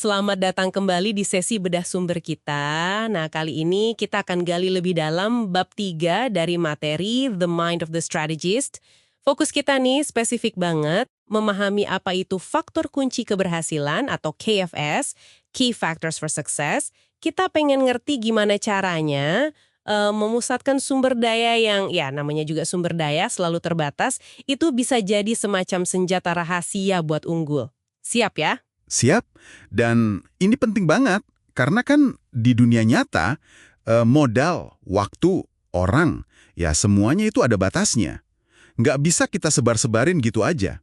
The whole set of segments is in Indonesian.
Selamat datang kembali di sesi bedah sumber kita. Nah, kali ini kita akan gali lebih dalam bab 3 dari materi The Mind of the Strategist. Fokus kita nih spesifik banget, memahami apa itu faktor kunci keberhasilan atau KFS, Key Factors for Success. Kita pengen ngerti gimana caranya memusatkan sumber daya yang, ya namanya juga sumber daya selalu terbatas, itu bisa jadi semacam senjata rahasia buat unggul. Siap ya? Siap, dan ini penting banget, karena kan di dunia nyata, modal, waktu, orang, ya semuanya itu ada batasnya. Nggak bisa kita sebar-sebarin gitu aja.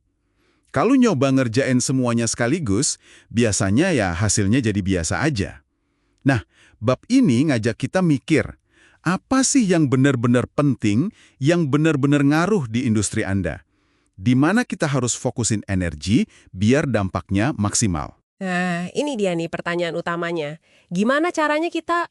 Kalau nyoba ngerjain semuanya sekaligus, biasanya ya hasilnya jadi biasa aja. Nah, bab ini ngajak kita mikir, apa sih yang benar-benar penting, yang benar-benar ngaruh di industri Anda? Di mana kita harus fokusin energi biar dampaknya maksimal. Nah, ini dia nih pertanyaan utamanya. Gimana caranya kita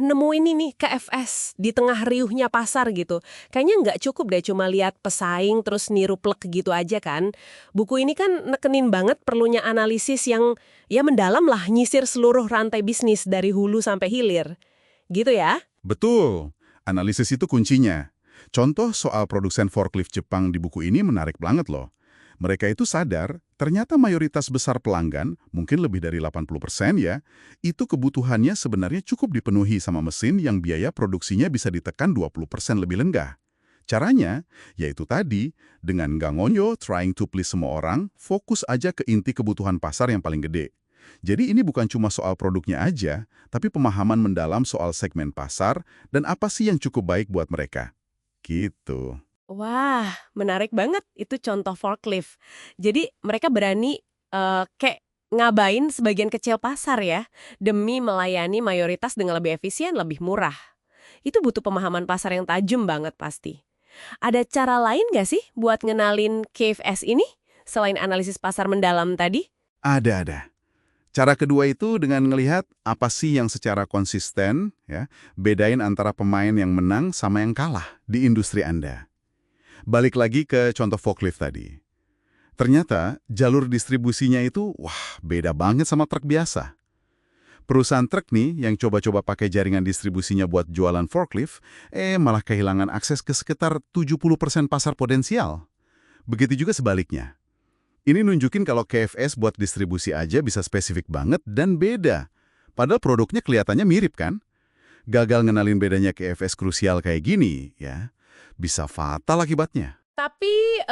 nemuin ini KFS di tengah riuhnya pasar gitu? Kayaknya nggak cukup deh cuma lihat pesaing terus niru plek gitu aja kan. Buku ini kan nekenin banget perlunya analisis yang ya mendalam lah, nyisir seluruh rantai bisnis dari hulu sampai hilir. Gitu ya? Betul, analisis itu kuncinya. Contoh soal produsen forklift Jepang di buku ini menarik banget loh. Mereka itu sadar, ternyata mayoritas besar pelanggan, mungkin lebih dari 80% ya, itu kebutuhannya sebenarnya cukup dipenuhi sama mesin yang biaya produksinya bisa ditekan 20% lebih lenggah. Caranya, yaitu tadi, dengan nggak ngonyo, trying to please semua orang, fokus aja ke inti kebutuhan pasar yang paling gede. Jadi ini bukan cuma soal produknya aja, tapi pemahaman mendalam soal segmen pasar dan apa sih yang cukup baik buat mereka. Gitu. Wah, menarik banget itu contoh forklift. Jadi mereka berani kayak ngabain sebagian kecil pasar ya, demi melayani mayoritas dengan lebih efisien, lebih murah. Itu butuh pemahaman pasar yang tajam banget pasti. Ada cara lain nggak sih buat ngenalin KFS ini, selain analisis pasar mendalam tadi? Ada. Cara kedua itu dengan ngelihat apa sih yang secara konsisten, ya, bedain antara pemain yang menang sama yang kalah di industri Anda. Balik lagi ke contoh forklift tadi. Ternyata jalur distribusinya itu, wah, beda banget sama truk biasa. Perusahaan truk nih yang coba-coba pakai jaringan distribusinya buat jualan forklift, malah kehilangan akses ke sekitar 70% pasar potensial. Begitu juga sebaliknya. Ini nunjukin kalau KFS buat distribusi aja bisa spesifik banget dan beda. Padahal produknya kelihatannya mirip kan? Gagal ngenalin bedanya KFS krusial kayak gini, ya, bisa fatal akibatnya. Tapi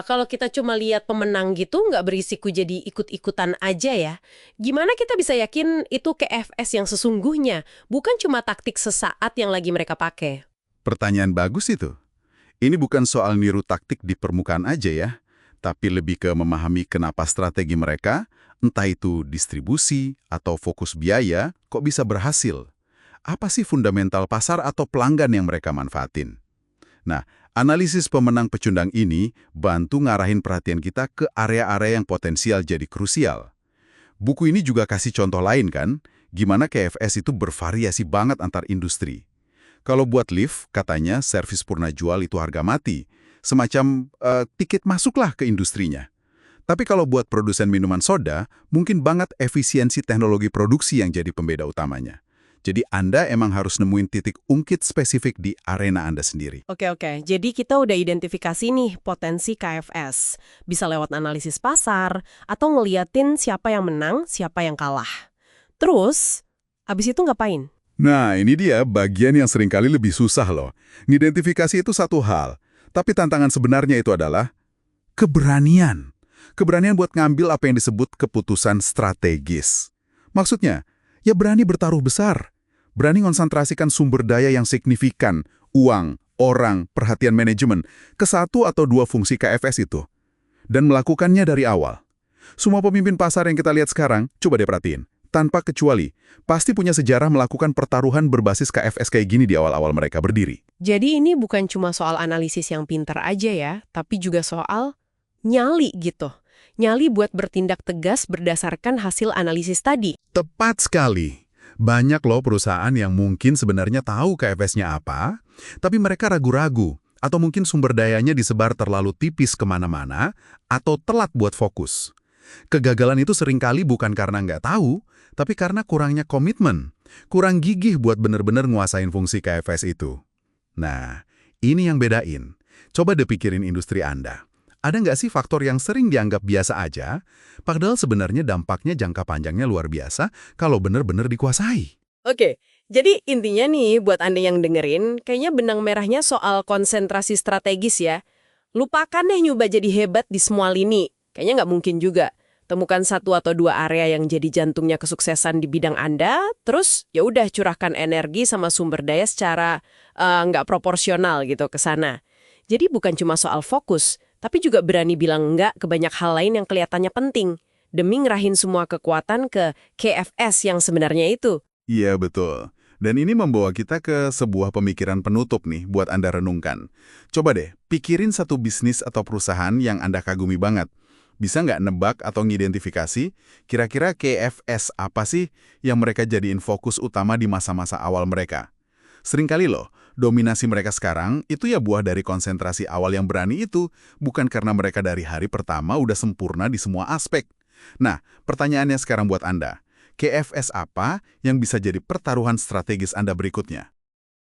kalau kita cuma lihat pemenang gitu nggak berisiko jadi ikut-ikutan aja ya? Gimana kita bisa yakin itu KFS yang sesungguhnya, bukan cuma taktik sesaat yang lagi mereka pakai? Pertanyaan bagus itu. Ini bukan soal niru taktik di permukaan aja ya, tapi lebih ke memahami kenapa strategi mereka, entah itu distribusi atau fokus biaya, kok bisa berhasil. Apa sih fundamental pasar atau pelanggan yang mereka manfaatin? Nah, analisis pemenang pecundang ini bantu ngarahin perhatian kita ke area-area yang potensial jadi krusial. Buku ini juga kasih contoh lain kan, gimana KFS itu bervariasi banget antar industri. Kalau buat lift, katanya servis purna jual itu harga mati. Semacam tiket masuklah ke industrinya. Tapi kalau buat produsen minuman soda, mungkin banget efisiensi teknologi produksi yang jadi pembeda utamanya. Jadi Anda emang harus nemuin titik ungkit spesifik di arena Anda sendiri. Oke. Jadi kita udah identifikasi nih potensi KFS. Bisa lewat analisis pasar, atau ngeliatin siapa yang menang, siapa yang kalah. Terus, habis itu ngapain? Nah, ini dia bagian yang seringkali lebih susah loh. Ngidentifikasi itu satu hal, tapi tantangan sebenarnya itu adalah keberanian. Keberanian buat ngambil apa yang disebut keputusan strategis. Maksudnya, ya berani bertaruh besar. Berani konsentrasikan sumber daya yang signifikan, uang, orang, perhatian manajemen, ke satu atau dua fungsi KFS itu. Dan melakukannya dari awal. Semua pemimpin pasar yang kita lihat sekarang, coba deh perhatiin. Tanpa kecuali, pasti punya sejarah melakukan pertaruhan berbasis KFS kayak gini di awal-awal mereka berdiri. Jadi ini bukan cuma soal analisis yang pintar aja ya, tapi juga soal nyali gitu. Nyali buat bertindak tegas berdasarkan hasil analisis tadi. Tepat sekali. Banyak loh perusahaan yang mungkin sebenarnya tahu KFS-nya apa, tapi mereka ragu-ragu, atau mungkin sumber dayanya disebar terlalu tipis kemana-mana, atau telat buat fokus. Kegagalan itu seringkali bukan karena nggak tahu, tapi karena kurangnya komitmen, kurang gigih buat bener-bener nguasain fungsi KFS itu. Nah, ini yang bedain. Coba deh pikirin industri Anda. Ada nggak sih faktor yang sering dianggap biasa aja, padahal sebenarnya dampaknya jangka panjangnya luar biasa kalau bener-bener dikuasai? Oke, jadi intinya nih buat Anda yang dengerin, kayaknya benang merahnya soal konsentrasi strategis ya. Lupakan deh nyoba jadi hebat di semua lini. Kayaknya nggak mungkin juga. Temukan satu atau dua area yang jadi jantungnya kesuksesan di bidang Anda, terus ya udah curahkan energi sama sumber daya secara nggak proporsional gitu ke sana. Jadi bukan cuma soal fokus, tapi juga berani bilang enggak ke banyak hal lain yang kelihatannya penting, demi ngerahin semua kekuatan ke KFS yang sebenarnya itu. Iya, betul. Dan ini membawa kita ke sebuah pemikiran penutup nih buat Anda renungkan. Coba deh, pikirin satu bisnis atau perusahaan yang Anda kagumi banget. Bisa nggak nebak atau ngidentifikasi kira-kira KFS apa sih yang mereka jadiin fokus utama di masa-masa awal mereka? Seringkali loh, dominasi mereka sekarang itu ya buah dari konsentrasi awal yang berani itu, bukan karena mereka dari hari pertama udah sempurna di semua aspek. Nah, pertanyaannya sekarang buat Anda. KFS apa yang bisa jadi pertaruhan strategis Anda berikutnya?